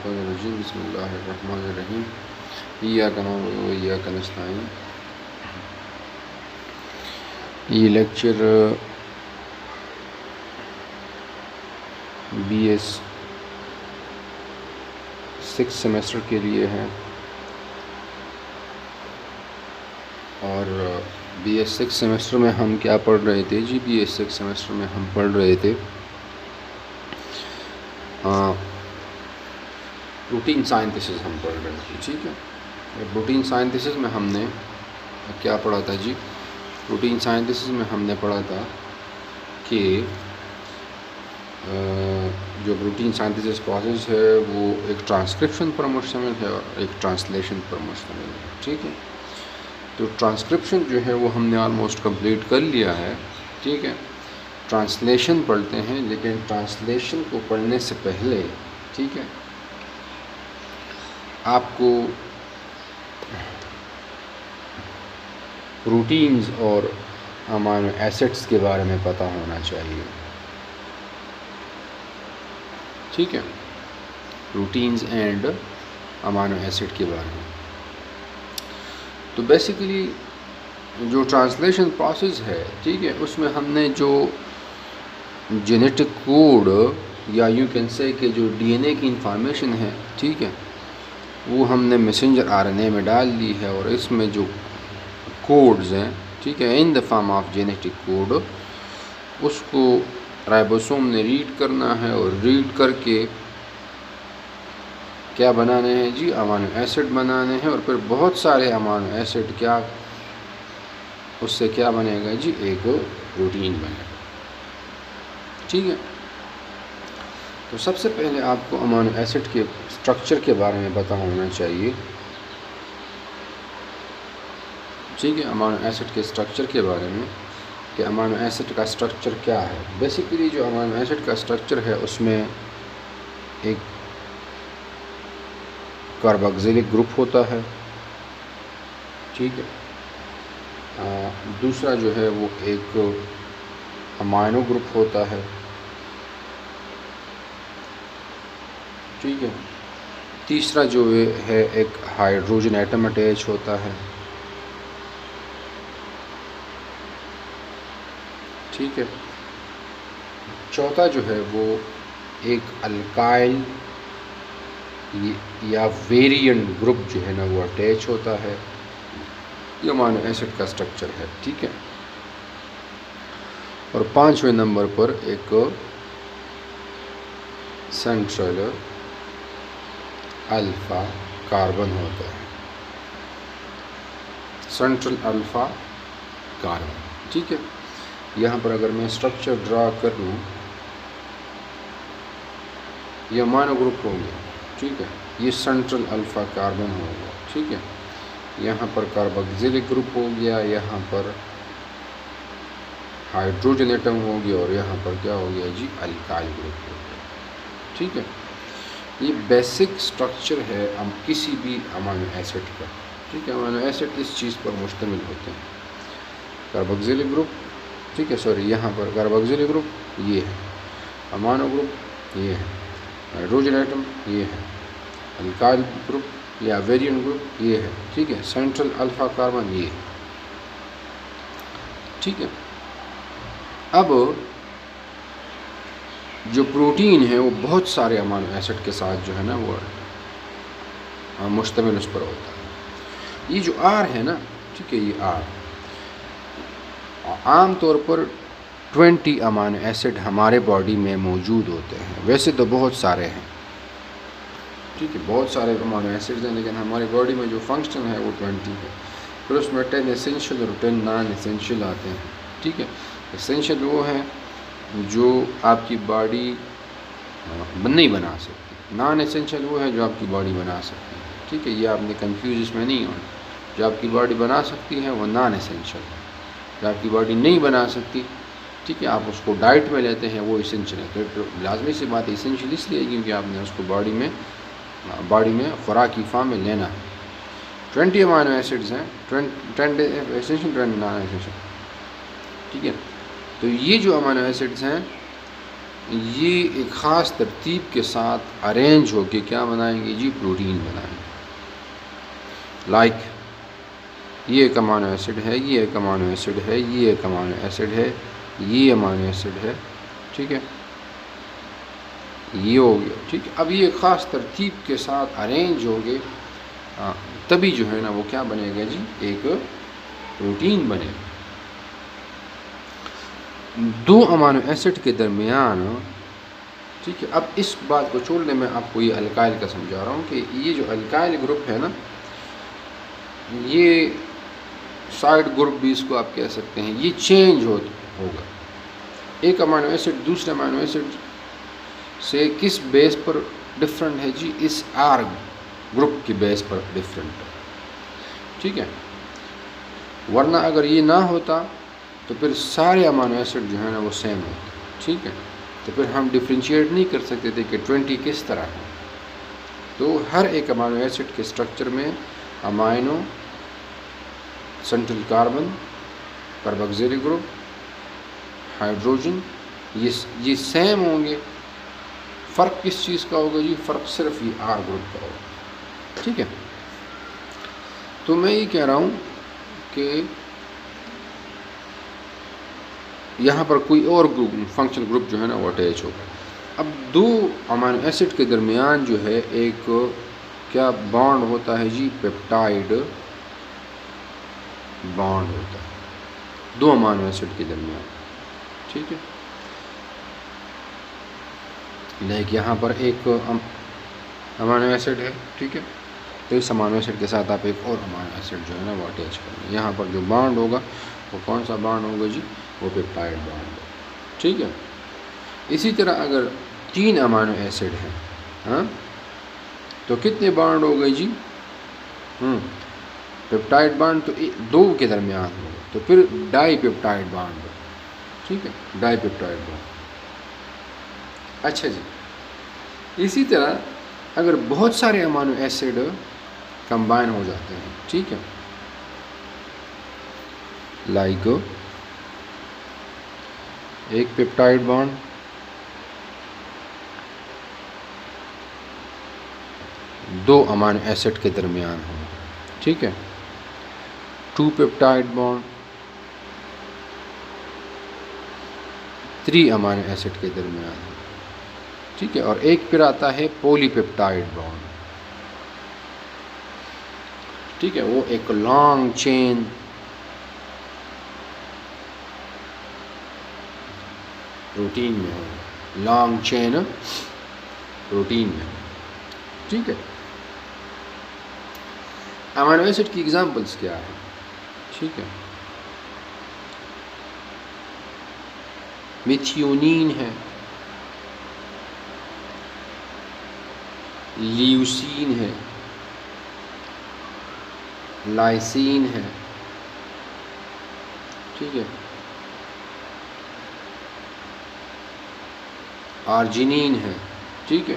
मिनश्शैतानिर्रजीम बिस्मिल्लाहिर्रहमानिर्रहीम इय्याका नअबुदु व इय्याका नस्तईन। ये लेक्चर BS 6 सेमेस्टर के लिए है और BS 6 सेमेस्टर में हम क्या पढ़ रहे थे जी। BS 6 सेमेस्टर में हम पढ़ रहे थे प्रोटीन साइंथिसिस हम पढ़ रहे थे, ठीक है। प्रोटीन साइंथिसिस में हमने क्या पढ़ा था जी। प्रोटीन साइंथिसिस में हमने पढ़ा था कि जो प्रोटीन साइंथिसिस प्रोसेस है वो एक ट्रांसक्रिप्शन पर मुश्तमिल है और एक ट्रांसलेशन पर मुश्तमिल है, ठीक है। तो ट्रांसक्रिप्शन जो है वो हमने ऑलमोस्ट कंप्लीट कर लिया है, ठीक है। ट्रांसलेशन पढ़ते हैं, लेकिन ट्रांसलेशन को पढ़ने से पहले, ठीक है, आपको प्रोटीन्स और अमाइनो एसिड्स के बारे में पता होना चाहिए, ठीक है। प्रोटीन्स एंड अमाइनो एसिड के बारे में। तो बेसिकली जो ट्रांसलेशन प्रोसेस है, ठीक है, उसमें हमने जो जेनेटिक कोड या यूँ कैन से कि जो DNA की इंफॉर्मेशन है, ठीक है, वो हमने मैसेंजर RNA में डाल दी है और इसमें जो कोड्स हैं, ठीक है, in the form of genetic code, उसको राइबोसोम ने रीड करना है और रीड करके क्या बनाने हैं जी, अमाइनो एसिड बनाने हैं। और फिर बहुत सारे अमाइनो एसिड क्या, उससे क्या बनेगा जी, एक प्रोटीन बनेगा, ठीक है। तो सबसे पहले आपको अमाइनो एसिड के स्ट्रक्चर के बारे में पता होना चाहिए, ठीक है। अमाइनो एसिड के स्ट्रक्चर के बारे में कि अमाइनो एसिड का स्ट्रक्चर क्या है। बेसिकली जो अमाइनो एसिड का स्ट्रक्चर है उसमें एक कार्बोक्सिलिक ग्रुप होता है, ठीक है। दूसरा जो है वो एक अमाइनो ग्रुप होता है, ठीक है। तीसरा जो है एक हाइड्रोजन एटम अटैच होता है, ठीक है। चौथा जो है वो एक अल्काइल या वेरिएंट ग्रुप जो है ना वो अटैच होता है। ये अमाइनो एसिड का स्ट्रक्चर है, ठीक है। और पांचवें नंबर पर एक सेंट्रल अल्फा कार्बन होता है, सेंट्रल अल्फा कार्बन, ठीक है। यहाँ पर अगर मैं स्ट्रक्चर ड्रा कर लूँ, ये अमाइनो ग्रुप हो गया, ठीक है, ये सेंट्रल अल्फा कार्बन हो गया, ठीक है। यहाँ पर कार्बोक्सिलिक ग्रुप हो गया, यहाँ पर हाइड्रोजन एटम हो गया और यहाँ पर क्या हो गया जी, अल्काइल ग्रुप हो गया, ठीक है। ये बेसिक स्ट्रक्चर है हम किसी भी अमाइनो एसिड का, ठीक है। अमाइनो एसिड इस चीज़ पर मुश्तमिल होते हैं, कार्बोक्सिलिक ग्रुप, ठीक है, सॉरी, यहाँ पर कार्बोक्सिलिक ग्रुप ये है, अमाइनो ग्रुप ये है, हाइड्रोजन एटम ये है, अल्काइल ग्रुप या वेरिएंट ग्रुप ये है, ठीक है, सेंट्रल अल्फा कार्बन ये है, ठीक है। अब जो प्रोटीन है वो बहुत सारे अमाइनो एसिड के साथ जो है ना वो मुश्तमिल उस पर होता है। ये जो R है ना, ठीक है, ये R आम तौर पर 20 अमाइनो एसिड हमारे बॉडी में मौजूद होते हैं। वैसे तो बहुत सारे हैं, ठीक है, बहुत सारे अमाइनो एसिड्स हैं, लेकिन हमारी बॉडी में जो फंक्शन है वो 20 है। फिर उसमें 10 एसेंशियल और 10 नॉन एसेंशियल आते हैं, ठीक है। एसेंशियल वो है जो आपकी बॉडी नहीं बना सकती, नॉन एसेंशियल वो है जो आपकी बॉडी बना सकती है, ठीक है। ये आपने कंफ्यूज इसमें नहीं होना। जो आपकी बॉडी बना सकती है वो नॉन एसेंशियल है, जो आपकी बॉडी नहीं बना सकती, ठीक है, आप उसको डाइट में लेते हैं, वो एसेंशियल है। तो लाजमी सी बात एसेंशियल इसलिए क्योंकि आपने उसको बॉडी में खुराक की फॉर्म में लेना है। 20 अमाइनो एसिड्स हैं, 10 एसेंशियल 10 नॉन एसेंशियल, ठीक है। तो ये जो अमाइनो एसिड्स हैं ये एक ख़ास तरतीब के साथ अरेंज होके क्या बनाएंगे जी, प्रोटीन बनाएंगे। लाइक ये एक अमाइनो एसिड है, ये एक अमाइनो एसिड है, ये एक अमाइनो एसिड है, ये अमाइनो एसिड है, ठीक है, ये हो गया, ठीक है। अब ये ख़ास तरतीब के साथ अरेंज हो गए, तभी जो है ना वो क्या बनेगा जी, एक प्रोटीन बनेगा। दो अमाइनो एसिड के दरमियान, ठीक है। अब इस बात को छोड़ने में आपको ये अल्काइल का समझा रहा हूँ कि ये जो अल्काइल ग्रुप है ना, ये साइड ग्रुप भी इसको आप कह सकते हैं, ये चेंज होगा। एक अमाइनो एसिड दूसरे अमाइनो एसिड से किस बेस पर डिफरेंट है जी, इस आर ग्रुप की बेस पर डिफरेंट है, ठीक है। वरना अगर ये ना होता तो फिर सारे अमाइनो एसिड जो है ना वो सेम होते, ठीक है। तो फिर हम डिफ्रेंशिएट नहीं कर सकते थे कि 20 किस तरह है। तो हर एक अमाइनो एसिड के स्ट्रक्चर में amino, central carbon, carboxylic group, hydrogen, ये सेम होंगे। फ़र्क किस चीज़ का होगा जी, फ़र्क सिर्फ ये आर ग्रुप का होगा, ठीक है। तो मैं ये कह रहा हूँ कि यहाँ पर कोई और ग्रुप, फंक्शनल ग्रुप जो है ना वो अटैच होगा। अब दो अमाइनो एसिड के दरमियान जो है एक क्या बॉन्ड होता है जी, पेप्टाइड बॉन्ड होता है दो अमाइनो एसिड के दरमियान, ठीक है। लाइक यहाँ पर एक अमाइनो एसिड है, ठीक है, तो इस अमाइनो एसिड के साथ आप एक और अमाइनो एसिड जो है ना वो अटैच करेंगे। यहाँ पर जो बॉन्ड होगा वो कौन सा बॉन्ड होगा जी, वो पेप्टाइड बॉन्ड है, ठीक है। इसी तरह अगर 3 अमाइनो एसिड है, हाँ, तो कितने बॉन्ड हो गए जी, पेप्टाइड बॉन्ड तो दो के दरमियान होगा, तो फिर डाई पेप्टाइड बॉन्ड, ठीक है, डाई पेप्टाइड बॉन्ड। अच्छा जी, इसी तरह अगर बहुत सारे अमाइनो एसिड कंबाइन हो जाते हैं, ठीक है, लाइक एक पेप्टाइड बॉन्ड, दो अमाइनो एसिड के दरमियान हो, ठीक है, 2 पेप्टाइड बॉन्ड 3 अमाइनो एसिड के दरमियान हो, ठीक है। और एक फिर आता है पॉलीपेप्टाइड बॉन्ड, ठीक है, वो एक लॉन्ग चेन प्रोटीन में हो, लॉन्ग चेन प्रोटीन में, ठीक है। अमाइनो एसिड की एग्जांपल्स क्या है, ठीक है, मिथियोनिन है, ल्यूसीन है, लाइसीन है, ठीक है, आर्जिनिन है, ठीक है।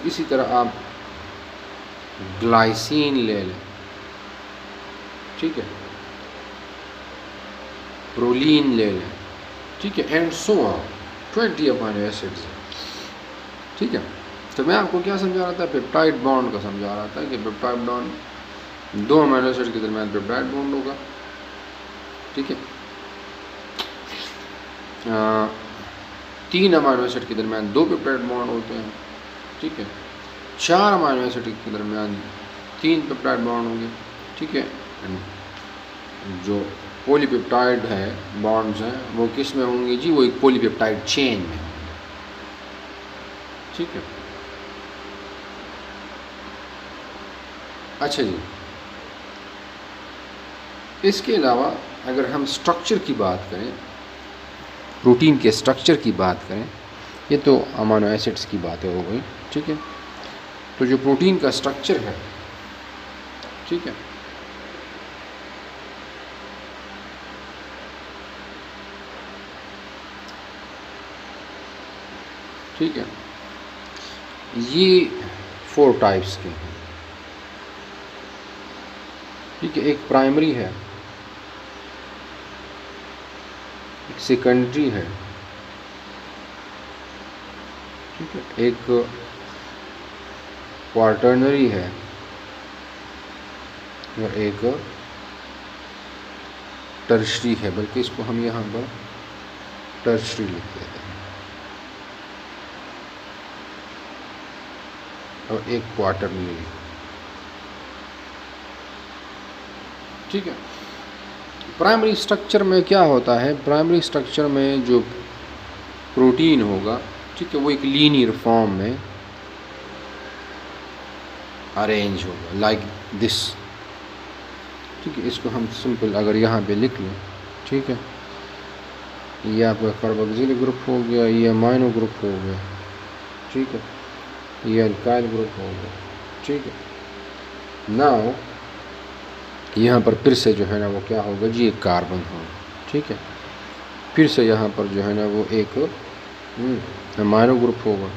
इसी तरह आप ग्लाइसिन ले लें, ठीक है, प्रोलीन ले लें, ठीक है, and so on 20 amino acids, ठीक है। तो मैं आपको क्या समझा रहा था, पेप्टाइड बॉन्ड का समझा रहा था कि पेप्टाइड बॉन्ड दो अमाइनो एसिड के दरमियान पेप्टाइड बॉन्ड होगा, ठीक है। 3 अमाइनो एसिड के दरमियान 2 पेप्टाइड बॉन्ड होते हैं, ठीक है। 4 अमाइनो एसिड के दरमियान 3 पेप्टाइड बॉन्ड होंगे, ठीक है। जो पॉलीपेप्टाइड है बॉन्ड्स हैं वो किस में होंगे जी, वो एक पॉलीपेप्टाइड चेन में होंगे, ठीक है। अच्छा जी, इसके अलावा अगर हम स्ट्रक्चर की बात करें, प्रोटीन के स्ट्रक्चर की बात करें, ये तो अमाइनो एसिड्स की बातें हो गई, ठीक है। तो जो प्रोटीन का स्ट्रक्चर है, ठीक है, ठीक है, ये 4 टाइप्स के हैं, ठीक है। एक प्राइमरी है, एक सेकेंडरी है, ठीक है, एक क्वार्टरनरी है और एक टर्शरी है, बल्कि इसको हम यहाँ पर टर्शरी लिख देते हैं, और एक क्वार्टरनरी, ठीक है। प्राइमरी स्ट्रक्चर में क्या होता है, प्राइमरी स्ट्रक्चर में जो प्रोटीन होगा, ठीक है, वो एक लीनियर फॉर्म में अरेंज होगा लाइक दिस, ठीक है। इसको हम सिंपल अगर यहाँ पे लिख लें, ठीक है, ये आपका कार्बोक्सिलिक ग्रुप हो गया, ये अमाइनो ग्रुप हो गया, ठीक है, ये अल्काइल ग्रुप हो गया, ठीक है। नाउ यहाँ पर फिर से जो है ना वो क्या होगा जी, एक कार्बन होगा, ठीक है। फिर से यहाँ पर जो है ना वो एक अमाइनो ग्रुप होगा,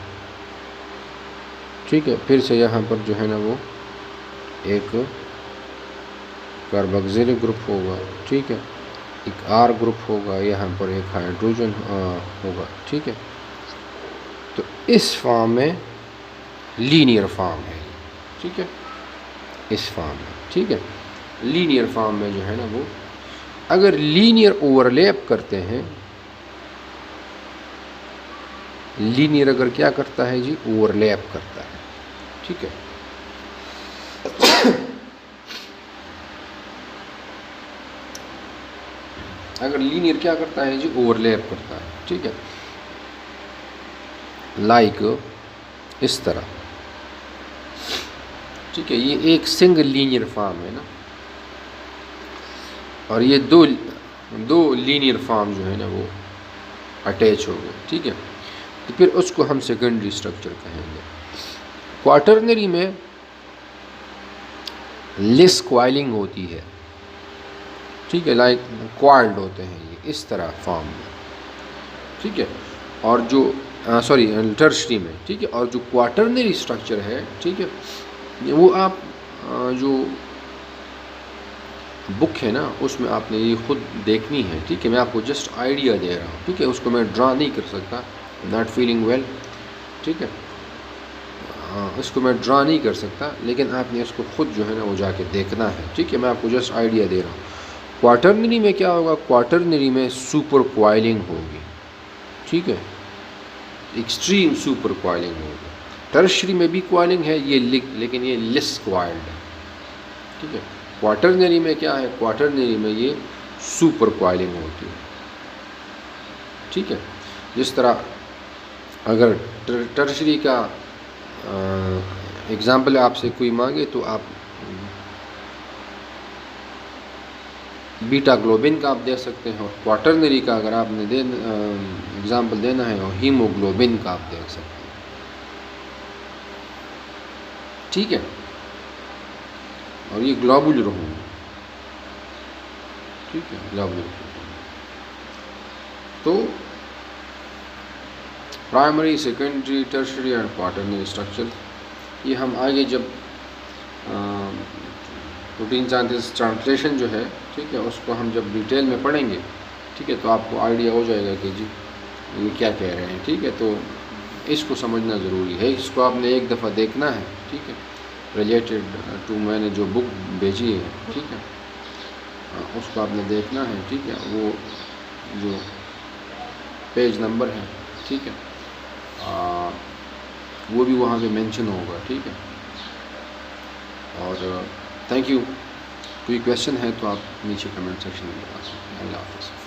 ठीक है। फिर से यहाँ पर जो है ना वो एक कार्बोक्सिलिक ग्रुप होगा, ठीक है, एक आर ग्रुप होगा, यहाँ पर एक हाइड्रोजन होगा, ठीक है। तो इस फॉर्म में लीनियर फॉर्म है, ठीक है, इस फॉर्म में, ठीक है। लीनियर फॉर्म में जो है ना वो अगर लीनियर ओवरलैप करते हैं, लीनियर अगर क्या करता है जी, ओवरलैप करता है, ठीक है। अगर लीनियर क्या करता है जी, ओवरलैप करता है, ठीक है, लाइक इस तरह, ठीक है। ये एक सिंगल लीनियर फॉर्म है ना, और ये दो लीनियर फॉर्म जो है ना वो अटैच हो गए, ठीक है। तो फिर उसको हम सेकेंडरी स्ट्रक्चर कहेंगे। क्वार्टरनरी में लेस क्वाइलिंग होती है, ठीक है, लाइक क्वाइल्ड होते हैं ये इस तरह फॉर्म में, ठीक है। और जो सॉरी टर्शरी में, ठीक है। और जो क्वार्टरनरी स्ट्रक्चर है, ठीक है, वो आप जो बुक है ना उसमें आपने ये खुद देखनी है, ठीक है। मैं आपको जस्ट आइडिया दे रहा हूँ, ठीक है, उसको मैं ड्रा नहीं कर सकता, नॉट फीलिंग वेल, ठीक है, इसको मैं ड्रा नहीं कर सकता, लेकिन आपने इसको खुद जो है ना वो जाके देखना है, ठीक है। मैं आपको जस्ट आइडिया दे रहा हूँ। क्वार्टरनरी में क्या होगा, क्वार्टरनरी में सुपर क्वाइलिंग होगी, ठीक है, एक्सट्रीम सुपर क्वाइलिंग होगी। टर्शरी में भी क्वाइलिंग है ये, लेकिन ये लेस क्वाइल्ड है, ठीक है। क्वार्टरनरी में क्या है, क्वार्टरनरी में ये सुपर क्वाइलिंग होती है, ठीक है। जिस तरह अगर टर्शरी का एग्ज़ाम्पल आपसे कोई मांगे तो आप बीटा ग्लोबिन का आप दे सकते हैं, और क्वार्टरनरी का अगर आपने एग्ज़ाम्पल देना है और हीमोग्लोबिन का आप दे सकते हैं, ठीक है। और ये ग्लोबुलर होंगे, ठीक है, ग्लोबुलर। तो primary, secondary, tertiary and quaternary structure, ये हम आगे जब प्रोटीन सिंथेसिस ट्रांसलेशन जो है, ठीक है, उसको हम जब डिटेल में पढ़ेंगे, ठीक है, तो आपको आइडिया हो जाएगा कि जी ये क्या कह रहे हैं, ठीक है। तो इसको समझना ज़रूरी है, इसको आपने एक दफ़ा देखना है, ठीक है, रिलेटेड टू मैंने जो बुक भेजी है, ठीक है, उसको आपने देखना है, ठीक है। वो जो पेज नंबर है, ठीक है, वो भी वहाँ पे मेंशन होगा, ठीक है। और थैंक यू। कोई क्वेश्चन है तो आप नीचे कमेंट सेक्शन में बता सकते हैं। अल्लाह हाफ़िज़।